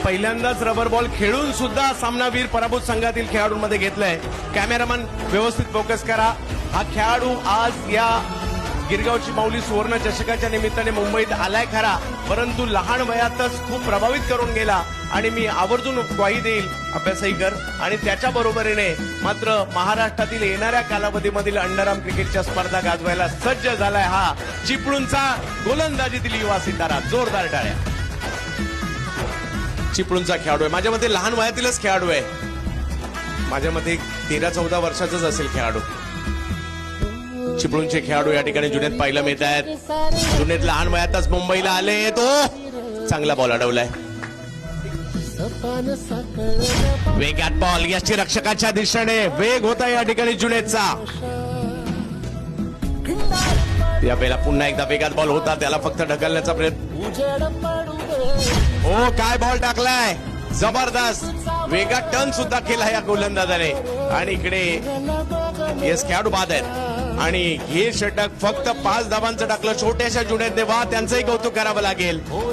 पहिल्यांदाच rubber ball खेळून सुद्धा सामनावीर पराभूत संघातील खेळाडूंमध्ये घेतलाय. कॅमेरामन व्यवस्थित फोकस करा. हा खेळाडू आज या गिरगावची माऊली सुवर्ण चषकाच्या निमित्ताने मुंबईत आलाय खरा, परंतु लहान वयातच खूप प्रभावित करून गेला आणि मी आवर्जून ग्वाही देईल अभ्यासही कर. आणि त्याच्या बरोबरीने मात्र महाराष्ट्रातील येणाऱ्या कालावधीमधील अंडरआर्म क्रिकेटच्या स्पर्धा गाजवायला सज्ज झालाय हा चिपळूणचा गोलंदाजीतील युवा सितारा. जोरदार टाळ्या. चिपळूणचा खेळाडू आहे. माझ्या मते लहान वयातीलच खेळाडू आहे. माझ्या मते 13-14 वर्षाचाच असेल खेळाडू. चिपळूणचे खेळाडू या ठिकाणी जुनेद पाहायला मिळत आहेत. जुनेद लहान वयातच मुंबईला आले. तो चांगला बॉल अडवलाय. वेगात बॉल. याची रक्षकाच्या दिशेने वेग होता या ठिकाणी जुनेदचा. यावेळेला पुन्हा एकदा वेगात बॉल होता. त्याला फक्त ढकलण्याचा प्रयत्न. हो काय बॉल टाकलाय. जबरदस्त वेगात टर्न सुद्धा केला या गोलंदाजाने. आणि इकडे येस खेळाडू बाद आहेत आणि हे षटक फक्त 5 धावांचं टाकलं छोट्याशा जुनेदने. वा त्यांचंही कौतुक करावं लागेल.